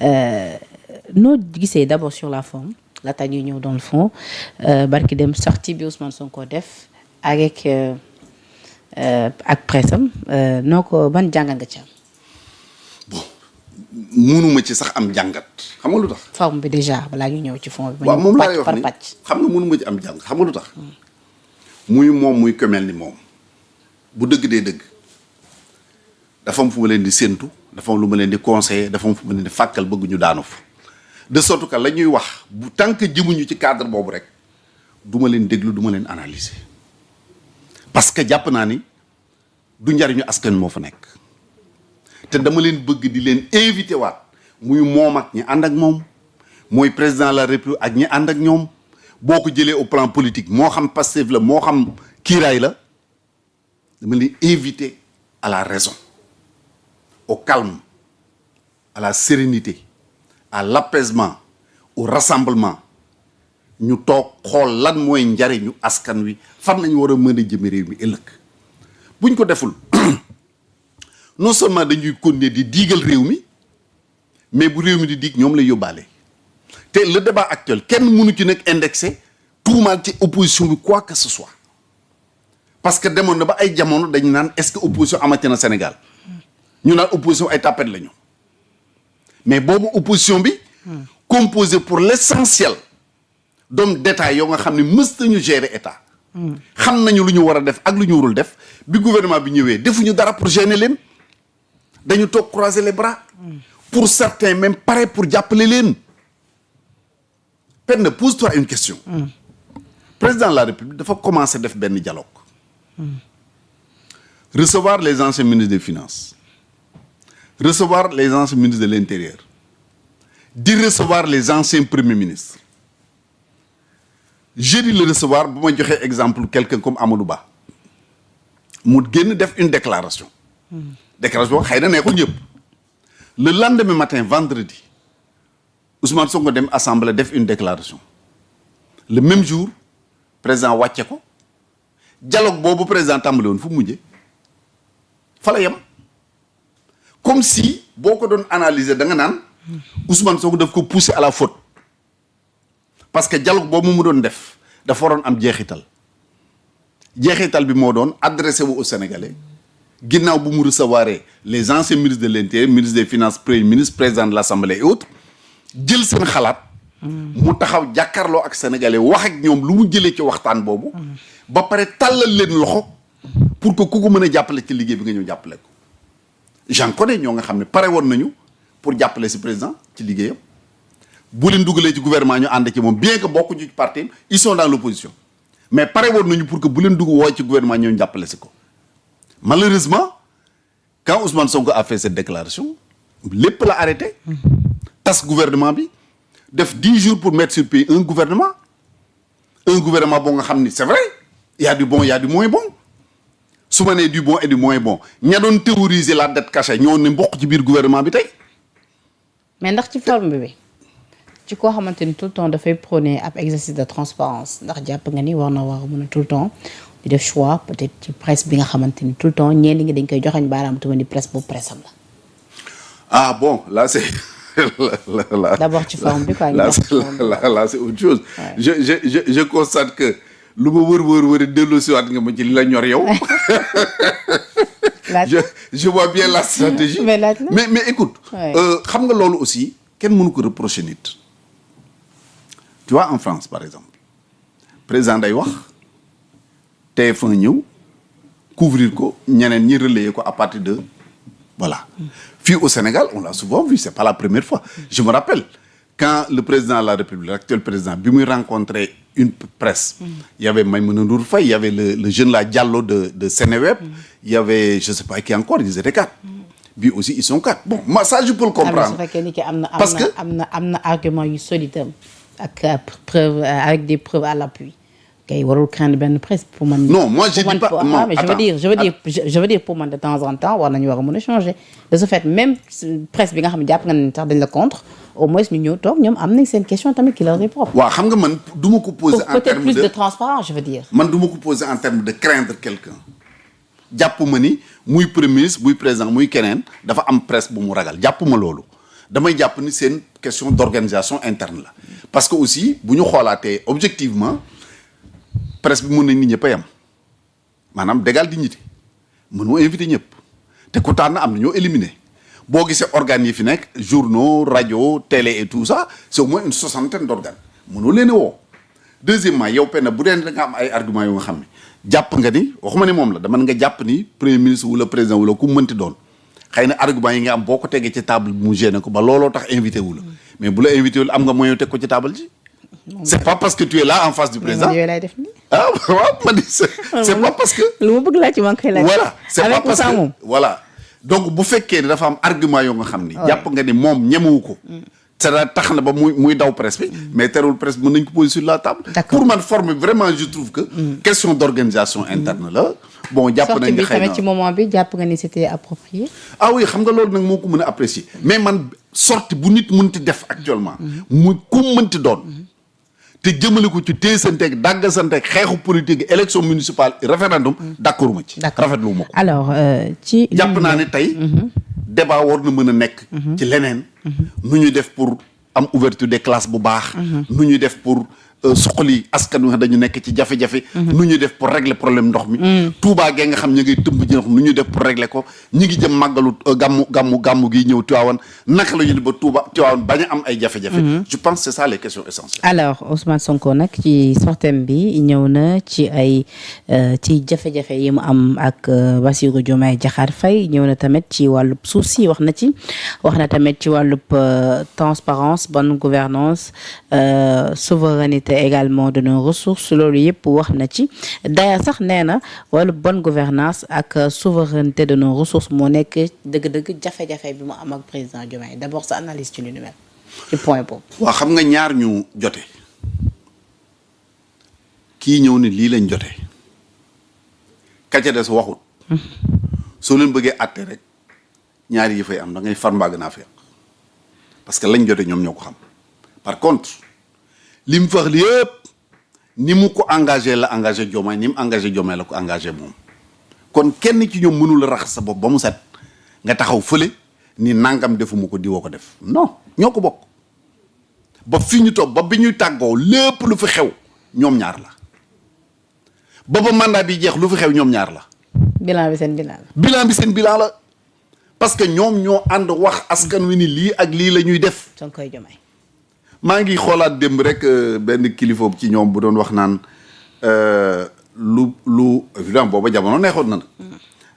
noo gisee d'abord sur la forme laata ñuy ñëw dans le fond barki dem sortie bi Ousmane Sonko def avec ak pressam noo ko ban jàngat nga ci am. bon mënuma ci sax am jàngat xam nga lu tax. forme bi déjà balaa ñu ñëw ci fond bi. waaw moom laa lay wax ni pàcc xam nga mënuma ci am jàngat xam nga lu tax. muy moom muy ku mel ni moom bu dëgg dee dëgg dafa am fu ma leen di séentu dafa am lu ma leen di conseiller dafa am fu ma leen di fàkkal bëgg ñu daanu fa de sorte que la ñuy wax bu tant que jëmuñu ci cadre boobu rek du ma leen déglu du ma leen analyser parce que jàpp naa ni du njariñu askan moo fa nekk te dama leen bëgg di leen invité waat muy moom ak ñi ànd ak moom mooy président de la république ak ñi ànd ak ñoom boo ko jëlee au plan politique moo xam Pastef la moo xam kiiraay la dama leen invité à la raison au calme à la sérénité à l'apaisement au rassemblement ñu toog xool lan mooy njariñu askan wi fan lañu war a mën a jëme réew mi ëllëg buñ ko deful non seulement dañuy continuer di diigal réew mi mais bu réew mi di diig ñoom lay yóbbaale te le débat actuel kenn mënu ci nag indexé tuumaal ci opposition bi quoi que ce soit parce que demoon na ba ay jamono dañu naan est-ce que opposition amati na Sénégal ñu naan opposition ay tapet lañu mais boobu opposition bi composé pour l'essentiel d'hommes d'État yoo nga xam ne mës nañu gérer État xam nañu lu ñu war a def ak lu ñu warul def bi gouvernement bi ñëwee defuñu dara pour gêner leen dañu toog croiser les bras pour certains même pareil pour jàppale leen Penda pose-toi une question président de la République dafa commencer def benn dialogue recevoir les anciens ministres des Finances recevoir les anciens ministres de l'Intérieur di recevoir les anciens premiers ministres jeudi le recevoir bu ma joxee exemple quelqu'un comme Amadou Ba mu génn def une déclaration déclaration xëy na neexul ñëpp le lendemain matin vendredi Ousmane Sonko dem assemblée def une déclaration le même jour président wàcce ko dialogue boobu président tàmbale woon fu mu mujjee fa la yem comme si boo ko doon analyser da nga naan Ousmane Sonko daf ko pousser à la faute parce que dialogue boobu mu doon def dafa waroon am jeexital bi moo doon adressé wu aux Sénégalais ginnaaw bu mu recevoir les anciens ministres de l'Intérieur ministre des Finances premier ministre président de l'Assemblée et autres jël seen xalaat mu taxaw jàkkaarloo ak Sénégalais wax ak ñoom lu mu jëlee ci waxtaan boobu ba pare tàllal leen loxo pour que ku ko mën a jàppale ci liggéey bi nga ñëw jàppale ko j'en connais ñoo nga xam ne pare woon nañu pour jàppale si président ci liggéeyam bu leen dugalee ci gouvernement ñu ànd ci moom bien que bokkuñu ci parti ils sont dans l'opposition mais pare woon nañu pour que bu leen dugg woo ci gouvernement ñoo jàppale si ko malheureusement quand Ousmane Sonko a fait cette déclaration lépp la arrêté tas gouvernement bi def 10 jours pour mettre sur pied un gouvernement boo nga xam ni c'est vrai il y a du bon il y a du moins bon su ma nee du bon et du moins bon ña doon théoriser la dette cachée ñoo ne mboq ci biir gouvernement bi tey. mais ndax ci forme bi ci koo xamante ni tout le temps dafay prôner ab exercice de transparence ndax jàpp nga ni war na war a mën a tout le temps di def choix peut-être ci presse bi nga xamante ni tout le temps ñenn ñi dañ koy joxañ baaraam tuuti ni presse boobu presse am la. ah bon là c'est d'abord ci forme bi quoi. là c'est autre chose. Ouais. Je constate que lu ma wër delloosiwaat nga ma ci li la ñor yow. je vois bien la stratégie. mais écoute. xam nga loolu aussi kenn mënu ko reprocher nit. tu vois en France par exemple président day wax TF1 ñëw couvrir ko ñeneen ñi relayer ko à partir de voilà. Fii au Sénégal on l'a souvent vu c'est pas la première fois je me rappelle quand le président de la République l'actuel président bi muy rencontrer une presse il y avait Maïmouna Ndour Faye il y avait le jeune là Diallo de Seneweb il y avait je sais pas qui encore ils étaient 4 bi aussi ils sont 4 bon moi ça je peux le comprendre parce que am na argument yu solide ak preuve avec des preuves à l'appui kay warul craindre benn presse pour man. non moi je dis pas non mais je veux dire pour man de temps en temps war nañu war a mën a changer de ce fait même presse bi nga xam ne jàpp nga ne sax dañ la contre au moins ñu ñëw toog ñoom am nañ seen question tamit qui leur est propre. waaw xam nga man du ma ko poser en terme de peut-être plus de transparence je veux dire. man du ma ko poser en terme de craindre quelqu'un jàpp ma ni muy premier ministre muy président muy keneen dafa am presse bu mu ragal jàpp ma loolu damay jàpp ni seen question d'organisation interne la parce que aussi bu ñu xoolaatee objectivement presse bi mën nañ nit ñëpp a yem maanaam d'égale dignité mënoo invité ñëpp te ku tànn am na ñoo éliminé boo gisee organes yi fi nekk journaux rajo télé et tout ça c'est au moins une 60aine d'organes mënoo leen a woo. deuxièmement yow penn bu dee da nga am ay arguments yu nga xam ne jàpp nga ni waxuma ne moom la dama nga jàpp ni premier ministre wala président wala ku mënti doon xëy na argument yi nga am boo ko tegee ci table bi mu gêné ko ba looloo tax invité wu la mais bu la invité wul am nga moyen teg ko ci table ji. c'est pas parce que tu es là en face du président. yooyu laay def nii. ah waaw man c'est pas parce que. lu ma bëgg laa ci man koy laaj. voilà c'est pas parce que voilà donc bu fekkee ne dafa am argument yoo nga xam ni. jàpp nga ni moom ñemewu ko. c'est-à-dire tax na ba muy daw presse bi. mais terewul presse bi mën nañ ko poser sur la table. pour man forme vraiment je trouve que. question d'organisation interne la. bon jàpp nañ ne xëy na sortie bi tamit ci moment bi jàpp nga ni c'était approprié. ah oui xam nga loolu nag moo ko mën a apprécier mais man sortie bu nit mënti def actuellement. muy ku mënti doon. te jëmale ko ci téesanteeg dàggasanteeg xeexu politique élection municipale référendum d'accord ma ci. rafetlu ma ko. alors ci. jàpp naa ne tey. débat war na mën a nekk. ci leneen. nu ñuy def pour am ouverture des classes bu baax. nu ñuy def pour suqali askan wi dañu nekk ci jafe-jafe. nu ñuy def pour régler problème ndox mi. Touba gee nga xam ñu ngi tëmb ci ndox nu ñuy def pour régler ko ñi ngi jëm màggalu gàmmu gi ñëw Tivaouane naka la ñu def ba Touba Tivaouane bañ a am ay jafe-jafe. je pense c'est ça les questions essentielles. alors Ousmane Sonko nag ci sortem bi ñëw na ci ay ci jafe-jafe yi mu am ak Bassirou Diomaye Diakhar Faye ñëw na tamit ci wàllub suuf si wax na tamit ci wàllub transparence bonne gouvernance souveraineté également de nos ressources loolu yëpp wax na ci d'ailleurs sax nee na wàllu bonne gouvernance ak souveraineté de nos ressources moo nekk dëgg-dëgg jafe-jafe bi mu am ak président Diomaye d'abord sa analyse ci lu ni mel ci point boobu. waaw xam nga ñaar ñu jote kii ñëw ni lii lañ jote ka ca des waxut soo leen bëggee àtte rek ñaar yi fay am da ngay far mbaag naa fekk parce que lañ jote ñoom ñoo ko xam par contre li mu fax li yëpp ni mu ko engagé la engagé Diomaye ni mu engagé Diomaye la ko engagé moom kon kenn ci ñoom mënul a raxas sa bopp ba mu set nga taxaw fële ni nangam defuma ko diwoo ko def non ñoo ko bokk ba fi ñu toog ba bi ñuy tàggoo lépp lu fi xew ñoom ñaar la ba mandat bi jeex lu fi xew ñoom ñaar la. bilan bi seen bilan la. bilan bi seen bilan la parce que ñoom ñoo ànd wax askan wi ni lii ak lii la ñuy def. Sonko Diomaye. maa ngi xoolaat démb rek benn kilifa ci ñoom bu doon wax naan lu évidemment booba jamono neexoon na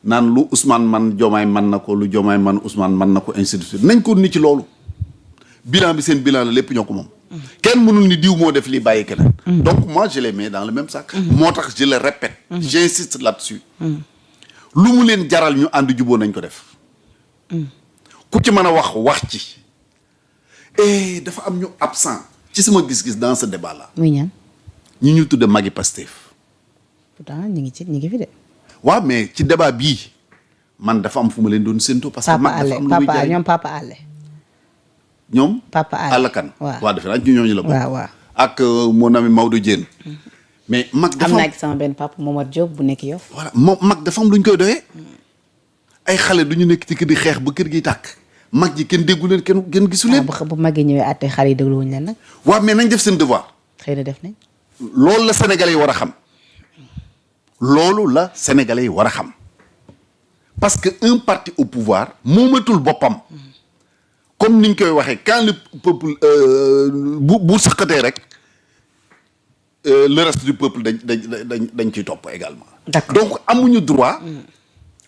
naan lu Ousmane man Diomaye man na ko lu Diomaye man Ousmane man na ko ainsi de suite nañ ko ni ci loolu bilan bi seen bilan la lépp ñoo ko moom. kenn mënul ni diw moo def lii bàyyi keneen. donc moi je les mets dans le même sac. moo tax je le répète. j'insiste là-dessus. lu mu leen jaral ñu ànd juboo nañ ko def. ku ci mën a wax ci. et dafa am ñu absent ci sama gis-gis dans ce débat là. muy ñaan. ñi ñu tudde magi Pastef. pourtant ñu ngi fi de. waaw mais ci débat bii man dafa am fu ma leen doon séntu. parce que mag dafa am lu muy jaay ñoom Papa Allé. ñoom. Papa Allé kan. waaw defe naa ñu ñooñu la. waaw ak mon ami Maodo Diène. mais mag dafa am naa sama benn papa Momar Diop bu nekk Yoff. voilà moom mag dafa am lu ñu koy doyee. ay xale du ñu nekk ci kër di xeex ba kër gi tàkk. mag ji kenn déggu leen kenn gisu leen. bu maggee ñëwee àtte xale yi dégluwuñ leen nag. waaw mais nañ def seen devoir. xëy na def nañ. loolu la Sénégalais yi war a xam. loolu la Sénégalais yi war a xam. parce que un parti au pouvoir moomatul boppam. comme niñ koy waxee quand le peuple bu sëqatee rek le reste du peuple dañ ciy topp également. d'accord donc amuñu droit.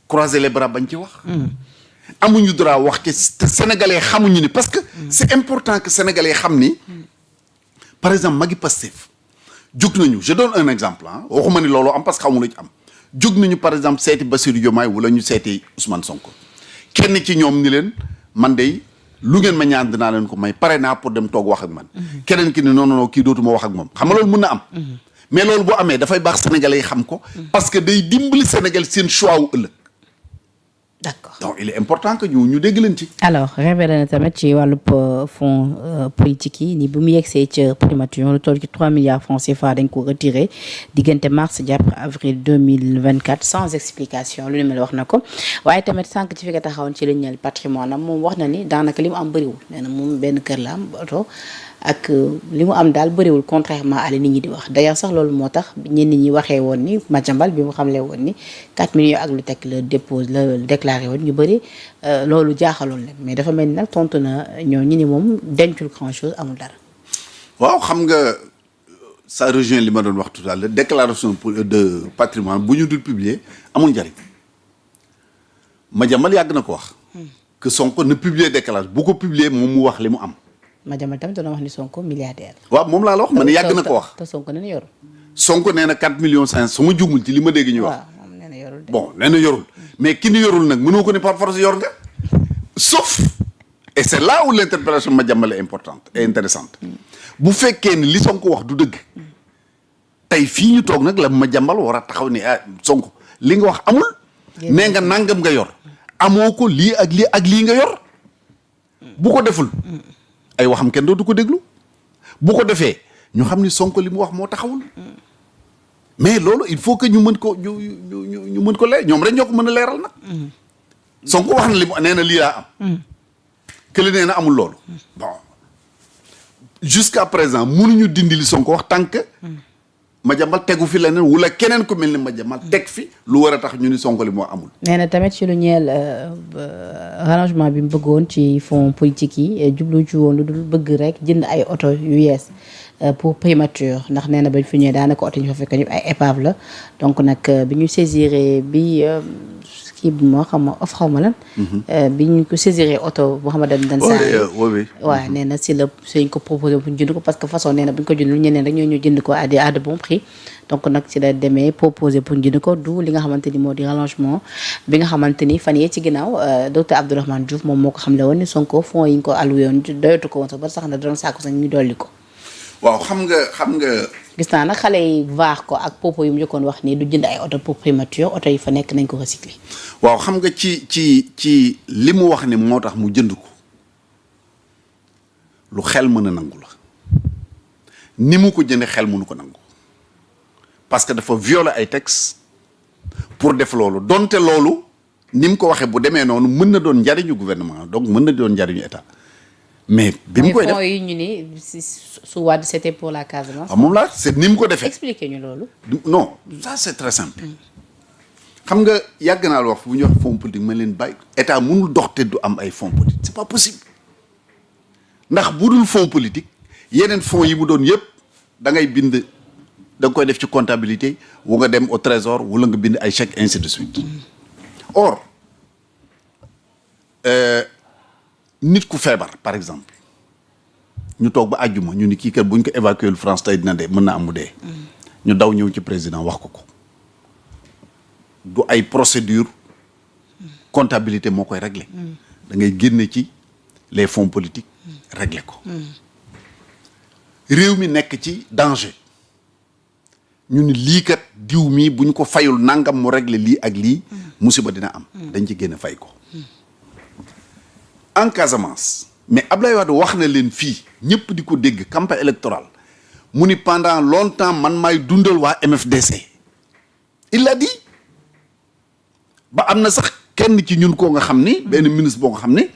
croiser les bras bañ ci wax. amuñu droit wax ci te sénégalais xamuñu ni parce que. c'est important que sénégalais xam ni. par exemple magi Pastef jóg nañu je donne un exemple waxuma ni loolu am parce que xamu la ci am jóg nañu par exemple seeti Bassirou Diomaye wala ñu seeti Ousmane Sonko kenn ci ñoom ni leen man de lu ngeen ma ñaan dinaa leen ko may pare naa pour dem toog wax ak man. keneen ki ni non kii dootuma wax ak moom xam nga loolu mën na am. mais loolu boo amee dafay baax sénégalais yi xam ko. parce que day dimbali Sénégal seen choix wu ëllëg. d'accord donc il est important que ñu dégg leen ci. alors révélé na tamit ci wàllub fonds politique yi ni bu mu yegsee ca primature lu toll ci 3 milliards francs CFA dañ ko retiré diggante mars jàpp avril 2024 sans explication lu ni mel wax na ko waaye tamit sànq ci fi nga taxawoon ci li ñeel patrimoine am moom wax na ni daanaka li mu am bëriwul nee na moom benn kër la am oto ak li mu am daal bëriwul contrairement à li nit ñi di wax d'ailleurs sax loolu moo tax ñenn ñi waxee woon ni Madiambal bi mu xamle woon ni 4 millions ak lu teg la dépose la déclaré woon ñu bëri loolu jaaxaloon leen mais dafa mel ni nag tontu na ñoo ñi ni moom dencul grand chose amul dara. waaw xam nga ça rejoint li ma doon wax tout à l'heure déclaration de patrimoine bu ñu dul publier amul njariñ Madiambal yàgg na ko wax. que Sonko ne publier déclaration bu ko publier moom mu wax li mu am. Madiambal tamit doon wax ni Sonko milliardaire. waaw moom laa la wax man yàgg na ko wax. te Sonko nee na yorul. Sonko nee na 4 millions 5 su ma jumul ci li ma dégg ñu wax. waaw moom nee na yorul de. bon nee na yorul mais ki ni yorul nag mënoo ko ne par force yor nga. sauf et c'est là où l'interpellation Madiambal est importante et intéressante bu fekkee ni li Sonko wax du dëgg tey fii ñu toog nag la Madiambal war a taxaw ni ah Sonko li nga wax amul. nee nga nangam nga yor. amoo ko lii ak lii ak lii nga yor bu ko deful. ay waxam kenn dootu ko déglu bu ko defee ñu xam ni Sonko li mu wax moo taxawul mais loolu il faut que ñu mën ko ñu mën ko leer ñoom rek ñoo ko mën a leeral nag Sonko wax na li mu nee na lii laa am kële nee na amul loolu bon jusqu'à présent mënuñu dindi li Sonko wax tant que Madiambal tegu fi leneen wala keneen ku mel ni Madiambal teg fi lu war a tax ñu ni Sonko li moo amul. nee na tamit ci lu ñeel rallongement bi mu bëggoon ci fonds politique yi jublu ci woon lu dul bëgg rek jënd ay oto yu yees pour primature ndax nee na bañ fi ñëwee daanaka oto ñu fa fekk ñu ay épave la donc nag bi ñu saisiré bi kii bi moo xam ma xaw ma lan. bi ñu ko saisiré oto Mouhamadou Dan Sarr. waaw nee na si la suñ ko proposé bu ñu jënd ko parce que façon nee na bu ñu ko jëndul ñeneen rek ñoo ñu jënd ko à de bon prix donc nag ci la demee proposé pour ñu jënd ko du li nga xamante ni moo di rallongement bi nga xamante ni fan yee ci ginnaaw docteur Abdourahmane Diouf moom moo ko xamle woon ni Sonko fonds yi ñu ko alloué woon doyatu ko woon sax ba sax na doon saako sax ñu dolli ko. waaw xam nga. gis naa nag xale yi vaax ko ak propos yu mu njëkkoon wax nii du jënd ay oto pour primature oto yi fa nekk nañ ko recycler. waaw xam nga ci li mu wax ni moo tax mu jënd ko lu xel mën a nangu la ni mu ko jënde xel mënu ko nangu parce que dafa violer ay textes pour def loolu donte loolu ni mu ko waxee bu demee noonu mën na doon njariñu gouvernement donc mën na doon njariñu état mais bi mu koy def fonds yi ñu ni su Wade c'était pour la Casamance. waaw moom laa c'est ni mu ko defee. expliquer ñu loolu. non ça c'est très simple. xam nga yàgg naa la wax bu ñuy wax fonds politique ma leen bàyyi. état mënul dox te du am ay fonds politique c'est pas possible ndax bu dul fonds politique yeneen fonds yi mu doon yëpp da ngay bind da nga koy def ci comptabilité wu nga dem au trésor wala nga bind ay chèques ainsi de suite. or nit ku feebar par exemple ñu toog ba àjjuma ñu ni kii kat buñ ko évacuer France tey dina dee mën na am mu dee. ñu daw ñëw ci président wax ko ko. du ay procédure comptabilité moo koy régler da ngay génne ci les fonds politiques régler ko réew mi nekk ci danger ñu ni lii kat diw mii bu ñu ko fayul nangam mu régler lii ak lii musiba dina am dañ ci génn fay ko en Casamance mais Abdoulaye Wade wax na leen fii ñëpp di ko dégg campagne électorale mu ni pendant longtemps man maay dundal waa MFDC il l'a dit ba am na sax kenn ci ñun koo nga xam ni benn ministre boo nga xam ni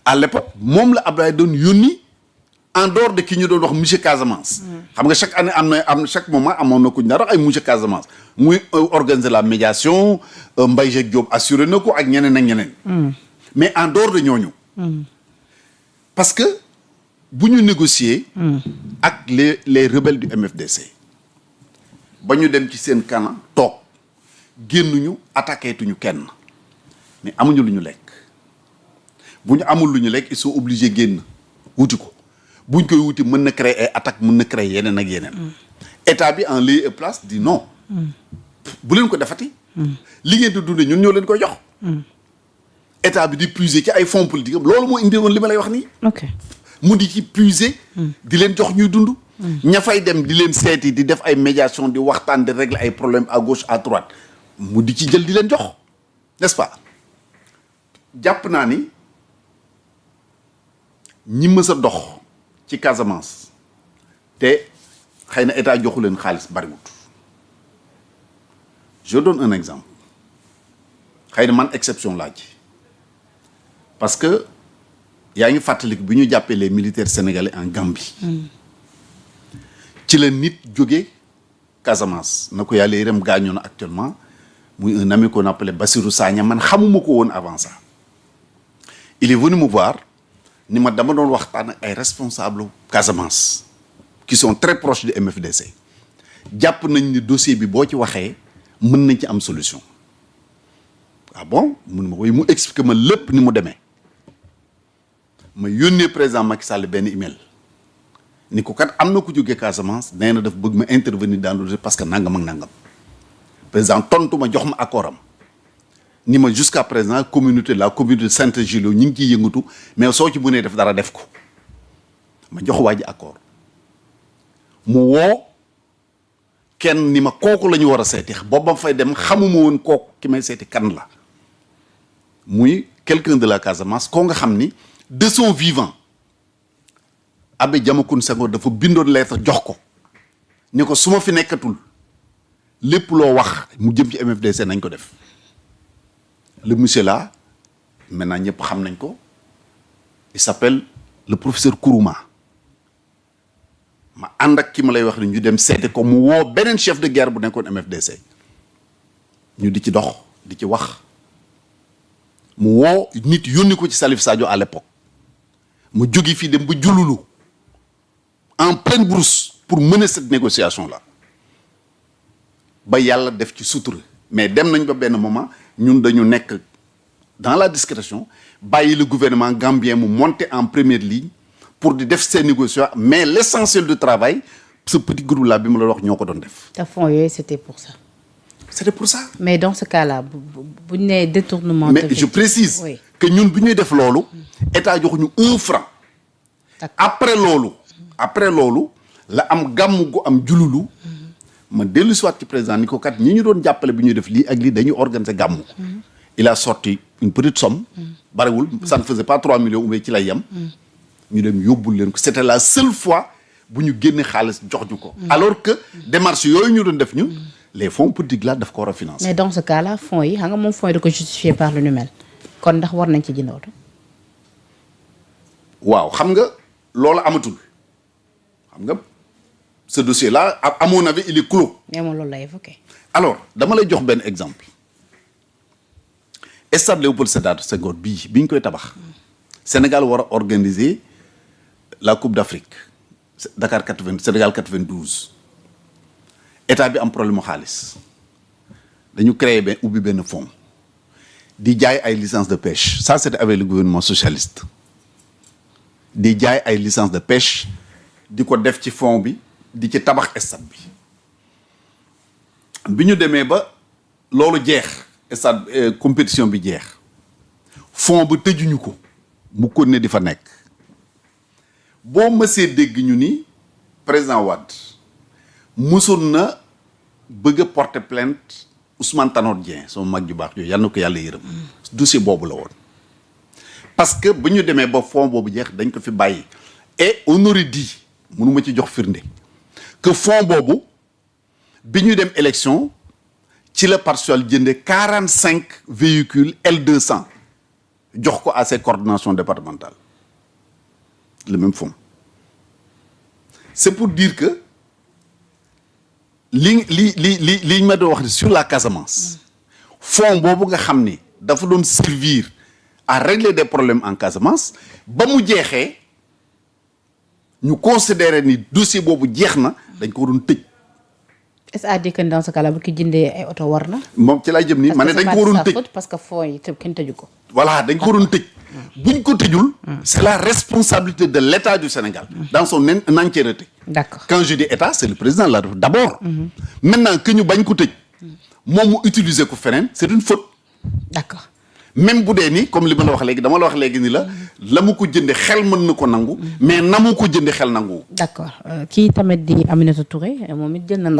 à l'époque moom la Abdoulaye doon yónni en dehors de ki ñu doon wax monsieur Casamance. xam nga chaque année am chaque moment amoon na ku ñu daan wax ay monsieur Casamance muy organiser la médiation Mbaye Jacques Diop assuré na ko ak ñeneen ak ñeneen. mais en dehors de ñooñu. parce que bu ñu négocier. ak les rebelles du MFDC. ba ñu dem ci seen kanam toog. génnuñu attaqué tuñu kenn mais amuñu lu ñu lekk bu ñu amul lu ñu lekk ils sont obligés génn wuti ko buñ koy wuti mën na créer ay attaque mën na créer yeneen ak yeneen état bi en lieu et place dit non bu leen ko defati li ngeen di dundee ñun ñoo leen koy jox état bi di puiser ci ay fonds politiques am loolu moo indi woon li ma lay wax nii ok mu di ci puiser di leen jox ñuy dund ña fay dem di leen seeti di def ay médiation di waxtaan di régler ay problèmes à gauche à droite mu di ci jël di leen jox n'est-ce pas jàpp naa ni ñi mës a dox ci Casamance te xëy na état joxu leen xaalis bariwut. Je donne un exemple xëy na man exception laa ci parce que yaa ngi fàttaliku bi ñu jàppee les militaires sénégalais en Gambie. ci la nit jóge Casamance na ko yàlla yërëm gaañoo na actuellement muy un ami qu'on appelait Bassirou Sagna man xamuma ko woon avant ça. Il est venu me voir ni ma dama doon waxtaan ak ay responsables Casamance qui sont très proches du MFDC jàpp nañ ni dossier bi boo ci waxee mën nañ ci am solution. Ah bon mun ma koy mu expliquer ma lépp ni mu demee ma yónnee président Macky Sall benn email ni ko kat am na ku jógee Casamance nee na daf bëgg ma intervenir dans le dossier parce que nangam ak nangam président tontu ma jox ma accord am ni ma jusqu'à présent la communauté de Saint-Gilles ñu ngi ciy yëngatu mais soo ci mënee def dara def ko ma jox waa ji accord mu woo kenn ni ma kooku la ñu war a seeti boobu ba fay dem xamuma woon kooku ki may seeti kan la muy quelqu'un de la Casamance koo nga xam ni de son vivant Abbé Diamacoune Senghor dafa bindoon lettre jox ko ni ko su ma fi nekkatul lépp loo wax mu jëm ci MFDC nañ ko def. Le monsieur là maintenant ñëpp xam nañ ko il s'appelle le professeur Kourouma ma ànd ak ki ma lay wax ni ñu dem seeti ko mu woo beneen chef de guerre bu nekkoon MFDC ñu di ci dox di ci wax mu woo nit yónni ko ci Salif Sadio à l'époque mu jógi fii dem ba jululu en pleine brousse pour mener cette négociation là ba yàlla def ci sutura mais dem nañ ba benn moment ñun dañu nekk dans la discrétion bàyyi le gouvernement gambien mu monter en première ligne pour di def ces négociations mais l'essentiel du travail ce petit groupe là bi ma la wax ñoo ko doon def. te fonds yooyu c'était pour ça. C'était pour ça. mais dans ce cas-là bu ñu nee détournement. mais je précise. Oui. Que ñun bu ñuy def loolu. état joxuñu 1 franc. après loolu la am gàmm gu am jululu. ma dellu si waat ci président ni ko kat ñi ñu doon jàppale bi ñuy def lii ak lii dañuy organiser gàmmu. Il a sorti une petite somme. bariwul ça ne faisait pas 3 millions ou ci lay yem. ñu dem yóbbul leen ko c'était la seule fois bu ñu génne xaalis jox ñu ko. alors que démarche yooyu ñu doon def ñun. les fonds politiques là daf ko war a financer. mais dans ce cas là fonds yi xam nga moom fonds yi da ko justifié par le numérique kon ndax war nañ ci jënd oto. waaw xam nga loolu amatul xam nga. Ce dossier-là, à mon avis, il est clos. Mais on l'a évoqué. Alors, dama lay jox benn exemple. Stade Léopold Sédar Senghor bii bi ñu koy tabax. Sénégal war a organiser la Coupe d'Afrique. Sénégal 92. État bi am problème mu xaalis. dañu créer ubbi benn fonds. di jaay ay licences de pêche. Ça, c'était avec le gouvernement socialiste. di jaay ay licences de pêche. di ko def ci fonds bi. di ci tabax stade bi ñu demee ba loolu jeex stade compétition bi jeex fond ba tëjuñu ko mu continuer di fa nekk boo mësee dégg ñu ni président Wade mësoon na bëgg a porter plainte Ousmane Tanor Dieng sama mag ju baax yooyu yal na ko yàlla yërëm dossier boobu la woon parce que bu ñu demee ba fond boobu jeex dañ ko fi bàyyi et on aurait dit mënuma ci jox firnde que fonds boobu bi ñu dem élection ci la Parti socialiste jënde 45 véhicules L200 jox ko à ses coordinations départementales le même fonds c'est pour dire que li ma doon wax sur la Casamance fonds boobu nga xam ni dafa doon servir à régler des problèmes en Casamance ba mu jeexee ñu considérer ni dossier boobu jeex na dañ ko waroon tëj. est-ce à dire que dans ce cas-là bu ki jëndee ay oto war na. moom ci lay jëm nii ma ne dañ ko waroon tëj parce que fonds yi kenn tëju ko. voilà dañ ko waroon tëj. buñ ko tëjul. c'est la responsabilité de l'État du Sénégal. dans son entièreté. D'accord. Quand je dis État c'est le président de la République d'abord. maintenant que ñu bañ ko tëj. moom mu utiliser ko feneen c'est une faute. D'accord. même bu dee ni comme li ma la wax léegi dama la wax léegi ni la mu ko jënde xel mën na ko nangu mais na mu ko jënde xel nangu. D'accord kii tamit di Aminata Touré moom it jël na ndaw